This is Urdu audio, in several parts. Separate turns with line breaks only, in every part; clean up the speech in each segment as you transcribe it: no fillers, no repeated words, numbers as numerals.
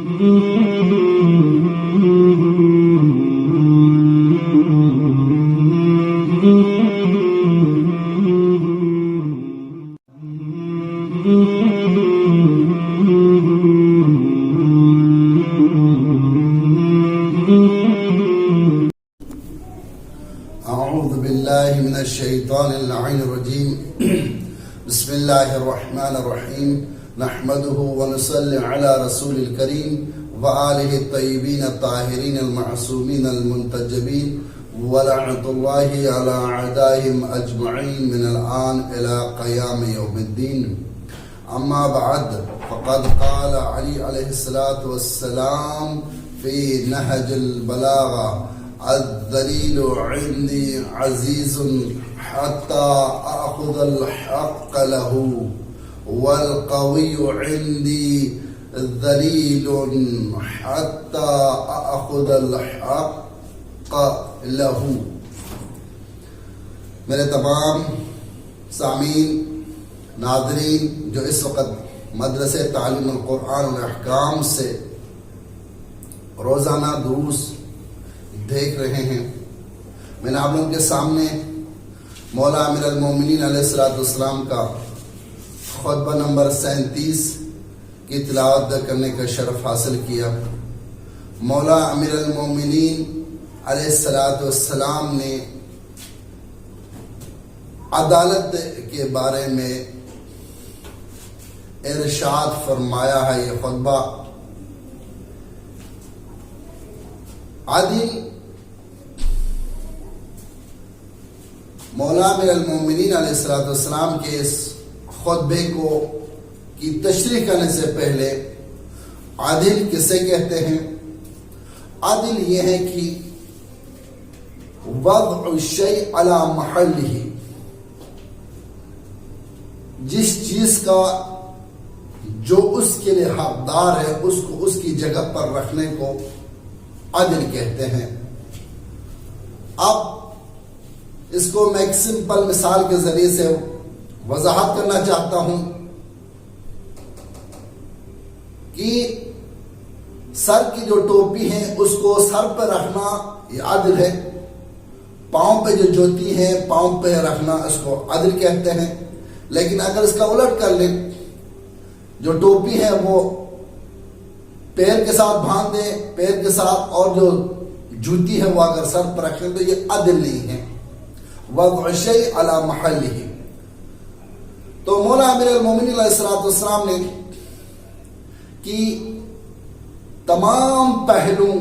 أعوذ بالله من الشيطان اللعين الرجيم. بسم الله الرحمن الرحيم. نحمده ونصلي على رسول الكريم وآله الطيبين الطاهرين المعصومين المنتجبين ولعنة الله على أعدائهم أجمعين من الآن إلى قيام يوم الدين. أما بعد، فقد قال علي عليه الصلاة والسلام في نهج البلاغة: الذليل عندي عزيز حتى أخذ الحق له، والقوي عندي ذليل حتى أخذ الحق له. میرے تمام سامعین، ناظرین جو اس وقت مدرسے تعلیم القرآن والاحکام سے روزانہ دروس دیکھ رہے ہیں، میں نے آپ لوگوں کے سامنے مولا امیر المومنین علیہ السلام کا خطبہ نمبر 37 کی تلاوت کرنے کا شرف حاصل کیا. مولا امیر المومنین علیہ السلام نے عدالت کے بارے میں ارشاد فرمایا ہے. یہ خطبہ عادل مولا امیر المومنین علیہ السلام کے اس خطبے کی تشریح کرنے سے پہلے عادل کسے کہتے ہیں؟ عادل یہ ہے کہ وضع الشیء علی محلہ، جس چیز کا جو اس کے لیے حقدار ہے اس کو اس کی جگہ پر رکھنے کو عدل کہتے ہیں. اب اس کو میں ایک سمپل مثال کے ذریعے سے وضاحت کرنا چاہتا ہوں کہ سر کی جو ٹوپی ہے اس کو سر پہ رکھنا یہ عدل ہے، پاؤں پہ جو جوتی ہے پاؤں پہ رکھنا اس کو عدل کہتے ہیں. لیکن اگر اس کا الٹ کر لیں، جو ٹوپی ہے وہ پیر کے ساتھ باندھ دیں، پیر کے ساتھ، اور جو جوتی ہے وہ اگر سر پر رکھیں تو یہ عدل نہیں ہے. وضع الشیء علی محلہ. تو مولا امیر المومنین علیہ السلام نے کہ تمام پہلو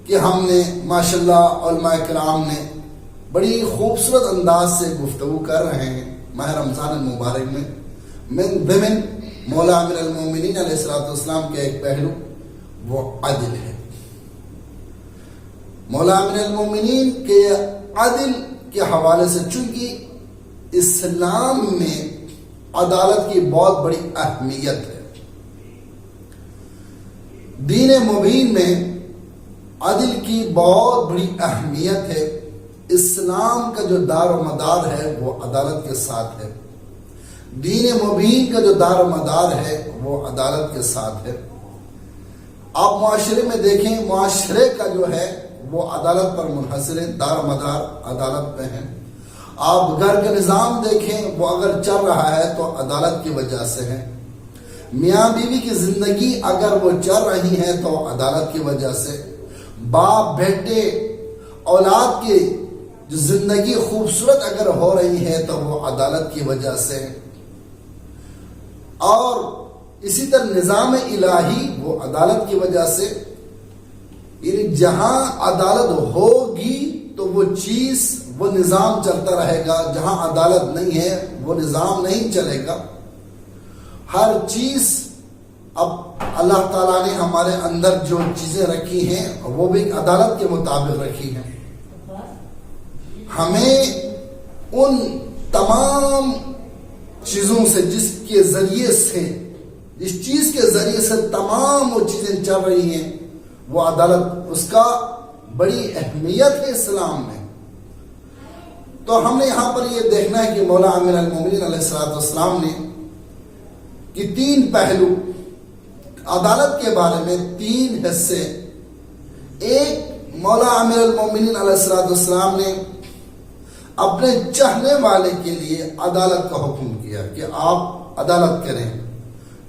کہ ہم نے ماشاءاللہ علماء کرام نے بڑی خوبصورت انداز سے گفتگو کر رہے ہیں ماہ رمضان المبارک میں. من ضمن مولا امیر المومنین علیہ السلام کے ایک پہلو وہ عدل ہے. مولا امیر المومنین کے عدل کے حوالے سے، چونکہ اسلام میں عدالت کی بہت بڑی اہمیت ہے، دین مبین میں عدل کی بہت بڑی اہمیت ہے. اسلام کا جو دار و مدار ہے وہ عدالت کے ساتھ ہے، دین مبین کا جو دار و مدار ہے وہ عدالت کے ساتھ ہے. آپ معاشرے میں دیکھیں، معاشرے کا جو ہے وہ عدالت پر منحصر ہے، دار و مدار عدالت پہ ہے. آپ گھر کا نظام دیکھیں، وہ اگر چل رہا ہے تو عدالت کی وجہ سے ہے. میاں بیوی کی زندگی اگر وہ چل رہی ہے تو عدالت کی وجہ سے. باپ بیٹے اولاد کی جو زندگی خوبصورت اگر ہو رہی ہے تو وہ عدالت کی وجہ سے. اور اسی طرح نظام الہی وہ عدالت کی وجہ سے. یعنی جہاں عدالت ہوگی تو وہ چیز، وہ نظام چلتا رہے گا. جہاں عدالت نہیں ہے وہ نظام نہیں چلے گا. ہر چیز، اب اللہ تعالیٰ نے ہمارے اندر جو چیزیں رکھی ہیں وہ بھی عدالت کے مطابق رکھی ہیں. ہمیں ان تمام چیزوں سے جس کے ذریعے سے، جس چیز کے ذریعے سے تمام وہ چیزیں چل رہی ہیں وہ عدالت، اس کا بڑی اہمیت ہے اسلام میں. تو ہم نے یہاں پر یہ دیکھنا ہے کہ مولا امیر المومنین علیہ السلام نے کہ 3 پہلو عدالت کے بارے میں 3 حصے. ایک، مولا امیر المومنین علیہ السلام نے اپنے چاہنے والے کے لیے عدالت کا حکم کیا کہ آپ عدالت کریں،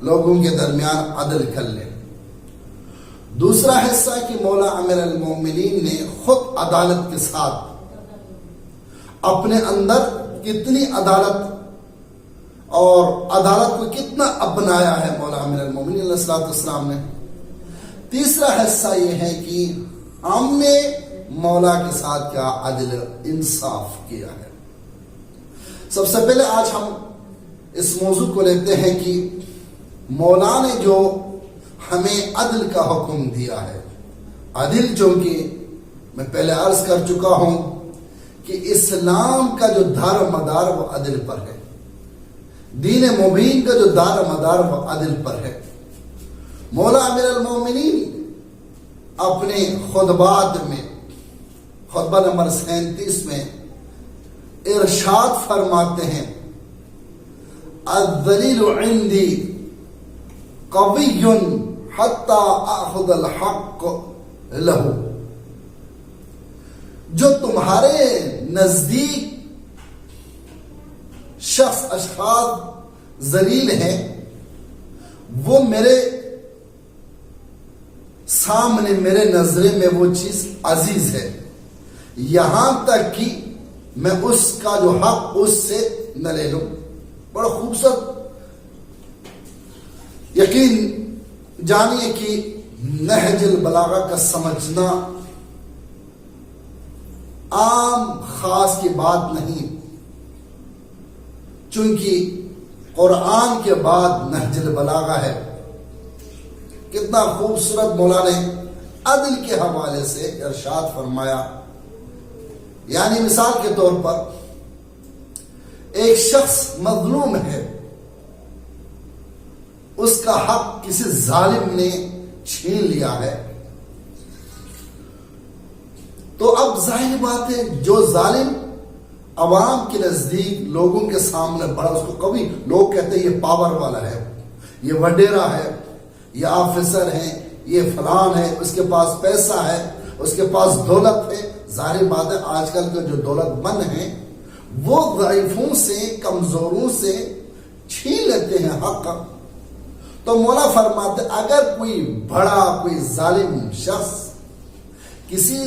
لوگوں کے درمیان عدل کر لیں. دوسرا حصہ کہ مولا امیر المومنین نے خود عدالت کے ساتھ اپنے اندر کتنی عدالت اور عدالت کو کتنا اپنایا ہے مولا امیر المومنین علیہ السلام نے. تیسرا حصہ یہ ہے کہ ہم نے مولا کے ساتھ کیا عدل انصاف کیا ہے. سب سے پہلے آج ہم اس موضوع کو لیتے ہیں کہ مولا نے جو ہمیں عدل کا حکم دیا ہے. عدل جو کہ میں پہلے عرض کر چکا ہوں کہ اسلام کا جو دار و مدار وہ عدل پر ہے. دین مبین کا جو دار و مدار وہ عدل پر ہے. مولا امیر المومنین اپنے خطبات میں خطبہ نمبر 37 میں ارشاد فرماتے ہیں، الذلیل عندی قوی حتی اخذ الحق لہو. جو تمہارے نزدیک اشخاص ذلیل ہیں وہ میرے سامنے میرے نظرے میں وہ چیز عزیز ہے، یہاں تک کہ میں اس کا جو حق اس سے نہ لے لوں. بڑا خوبصورت. یقین جانیے کہ نہج البلاغہ کا سمجھنا عام خاص کی بات نہیں، چونکہ قرآن کے بعد نہج البلاغہ ہے. کتنا خوبصورت مولا نے عدل کے حوالے سے ارشاد فرمایا. یعنی مثال کے طور پر ایک شخص مظلوم ہے، اس کا حق کسی ظالم نے چھین لیا ہے، تو اب ظاہر بات ہے جو ظالم عوام کے نزدیک لوگوں کے سامنے بڑا، اس کو کبھی لوگ کہتے ہیں یہ پاور والا ہے، یہ وڈیرا ہے، یہ آفیسر ہے، یہ فلان ہے، اس کے پاس پیسہ ہے، اس کے پاس دولت ہے. ظاہر بات ہے آج کل کے جو دولت مند ہیں وہ ضعیفوں سے کمزوروں سے چھین لیتے ہیں حق. تو مولا فرماتے اگر کوئی بڑا کوئی ظالم شخص کسی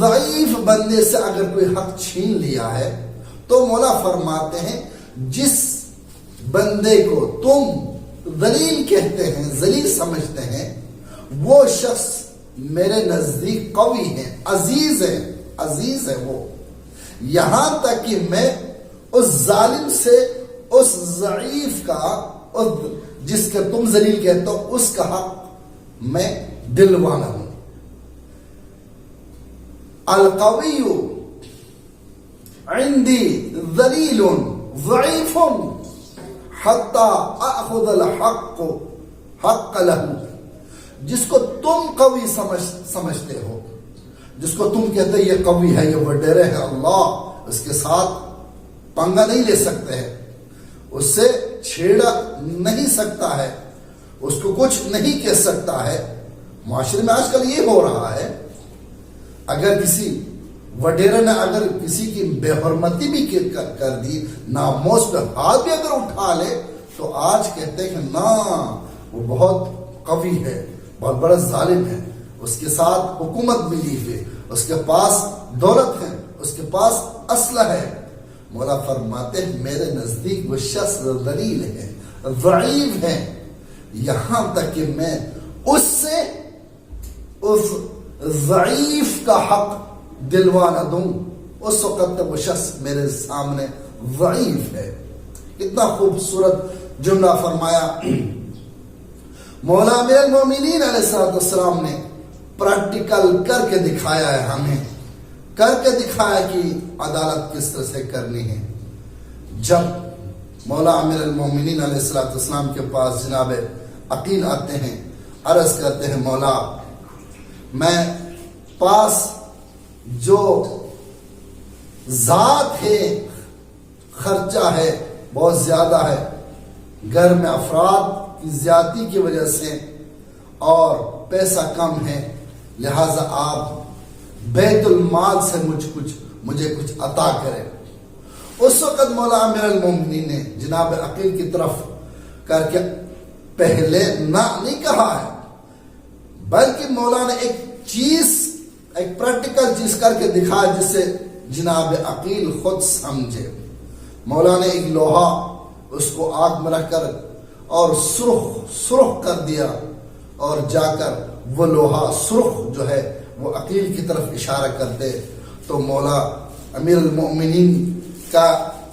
ضعیف بندے سے اگر کوئی حق چھین لیا ہے تو مولا فرماتے ہیں جس بندے کو تم ذلیل کہتے ہیں، ذلیل سمجھتے ہیں، وہ شخص میرے نزدیک قوی ہے، عزیز ہے وہ، یہاں تک کہ میں اس ظالم سے اس ضعیف کا، جس کے تم ذلیل کہتے ہو، اس کا حق میں دلوانا ہوں. القوی عندی ذلیل ضعیف حتی اخذ الحق حق لہو. جس کو تم قوی سمجھتے ہو، جس کو تم کہتے یہ قوی ہے، یہ وڈیرے ہے، اللہ اس کے ساتھ پنگا نہیں لے سکتے ہیں، اس سے چھیڑا نہیں سکتا ہے، اس کو کچھ نہیں کہہ سکتا ہے. معاشرے میں آج کل یہ ہو رہا ہے، اگر کسی وڈیرے نے اگر کسی کی بے حرمتی بھی کر دی، ناموس پہ ہاتھ بھی اگر اٹھا لے، تو آج کہتے ہیں کہ نا وہ بہت قوی ہے، بہت بڑا ظالم ہے، اس کے ساتھ حکومت ملی ہے، اس کے پاس دولت ہے، اس کے پاس اسلحہ ہے. مولا فرماتے ہیں میرے نزدیک وہ شخص ذلیل ہے، ضعیف ہے، یہاں تک کہ میں اس سے اس ضعیف کا حق دلوا نہ دوں، اس وقت تک وہ شخص میرے سامنے ضعیف ہے. اتنا خوبصورت جملہ فرمایا. مولا امیر المومنین علیہ السلام نے پریکٹیکل کر کے دکھایا ہے، ہمیں کر کے دکھایا کہ عدالت کس طرح سے کرنی ہے. جب مولا امیر المومنین علیہ السلام کے پاس جناب عقیل آتے ہیں، عرض کرتے ہیں مولا میں پاس جو ذات ہے، خرچہ ہے بہت زیادہ ہے، گھر میں افراد کی زیادتی کی وجہ سے اور پیسہ کم ہے، لہذا آپ بیت المال سے مجھے کچھ عطا کریں۔ اس وقت مولا امیر المومنین نے جناب عقیل کی طرف کر کے پہلے نہ نہیں کہا ہے، بلکہ مولا نے ایک پریکٹیکل چیز کر کے دکھایا جس سے جناب عقیل خود سمجھے۔ مولا نے ایک لوہا اس کو آگ میں رکھ کر اور سرخ کر دیا، اور جا کر وہ لوہا سرخ جو ہے وہ عقیل کی طرف اشارہ کرتے، تو مولا امیر المؤمنین کا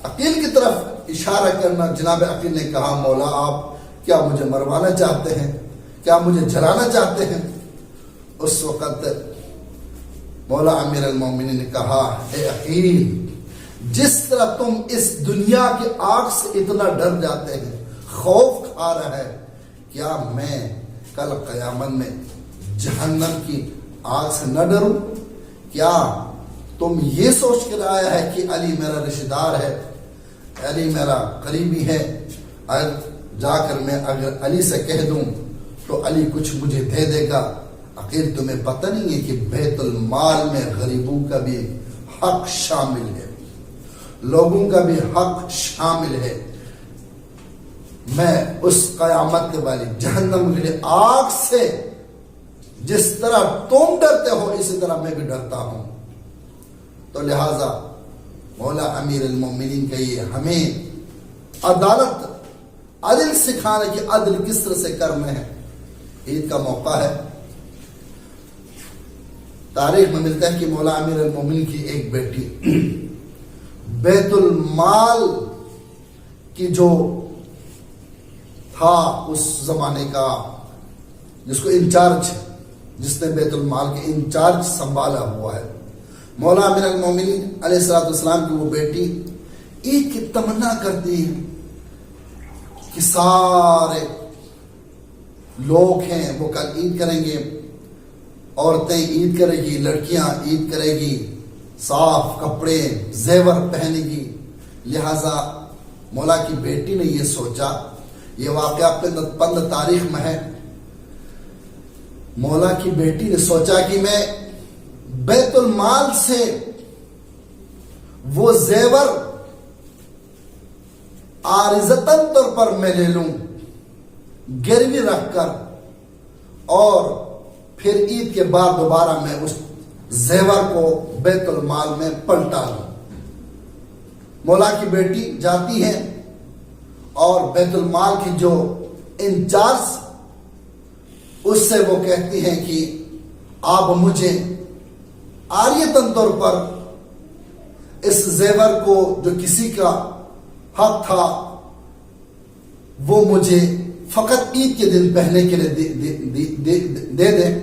عقیل کی طرف اشارہ کرنا، جناب عقیل نے کہا مولا آپ کیا مجھے مروانا چاہتے ہیں، کیا مجھے جلانا چاہتے ہیں؟ اس وقت مولا امیر المومنین نے کہا اے عقیل، جس طرح تم اس دنیا کی آگ سے اتنا ڈر جاتے ہیں، خوف کھا رہا ہے، کیا میں کل قیامت میں جہنم کی آگ سے نہ ڈروں؟ کیا تم یہ سوچ کر آیا ہے کہ علی میرا رشتہ دار ہے، علی میرا قریبی ہے، جا کر میں اگر علی سے کہہ دوں تو علی کچھ مجھے دے دے گا؟ عقیل تمہیں پتہ نہیں ہے کہ بیت المال میں غریبوں کا بھی حق شامل ہے، لوگوں کا بھی حق شامل ہے۔ میں اس قیامت والی جہنم کے آگ سے جس طرح تم ڈرتے ہو اسی طرح میں بھی ڈرتا ہوں۔ تو لہذا مولا امیر المومنین کہیے ہمیں عدالت، عدل سکھانے کی عدل کس طرح سے کرنا ہے۔ عید کا موقع ہے، تاریخ میں ملتا ہے کہ مولا امیر المومنین کی ایک بیٹی بیت المال کی جو تھا اس زمانے کا جس کو انچارج، جس نے بیت المال کے انچارج سنبھالا ہوا ہے، مولا امیر المومنین علیہ الصلوۃ والسلام کی وہ بیٹی عید کی تمنا کرتی ہے کہ سارے لوگ ہیں وہ کل عید کریں گے، عورتیں عید کرے گی، لڑکیاں عید کرے گی، صاف کپڑے زیور پہنے گی، لہذا مولا کی بیٹی نے یہ سوچا، یہ واقعہ پند تاریخ میں ہے، مولا کی بیٹی نے سوچا کہ میں بیت المال سے وہ زیور عارضتاً طور پر میں لے لوں گروی رکھ کر، اور پھر عید کے بعد دوبارہ میں اس زیور کو بیت المال میں پلٹا لوں۔ مولا کی بیٹی جاتی ہے اور بیت المال کی جو انچارج اس سے وہ کہتی ہیں کہ آپ مجھے عاریتاً طور پر اس زیور کو جو کسی کا حق تھا وہ مجھے فقط عید کے دن پہننے کے لیے دے دیں،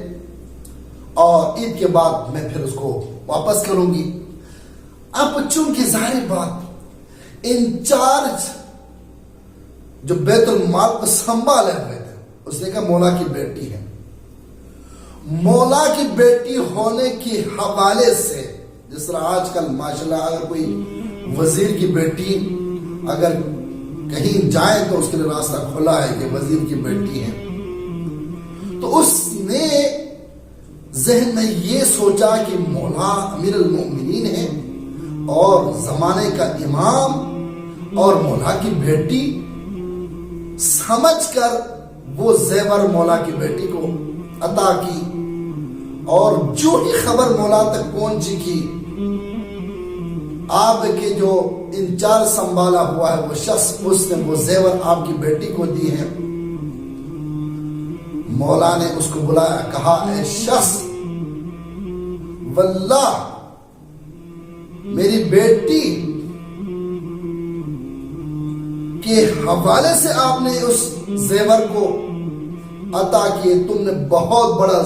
اور عید کے بعد میں پھر اس کو واپس کروں گی۔ اب چونکہ ظاہر بات انچارج جو بیت المال کو سنبھالے ہوئے تھے، اس نے کہا مولا کی بیٹی ہے، مولا کی بیٹی ہونے کے حوالے سے، جس طرح آج کل ماشاءاللہ اگر کوئی وزیر کی بیٹی اگر کہیں جائے تو اس کے لیے راستہ کھلا ہے کہ وزیر کی بیٹی ہے، تو اس نے ذہن میں یہ سوچا کہ مولا امیر المؤمنین ہے اور زمانے کا امام اور مولا کی بیٹی، سمجھ کر وہ زیور مولا کی بیٹی کو عطا کی، اور جو ہی خبر مولا تک پہنچی کہ آپ کے جو انچارج سنبھالا ہوا ہے وہ شخص، اس نے وہ زیور آپ کی بیٹی کو دی ہے، مولا نے اس کو بلایا، کہا اے شخص، واللہ میری بیٹی کے حوالے سے آپ نے اس زیور کو عطا کیے، تم نے بہت بڑا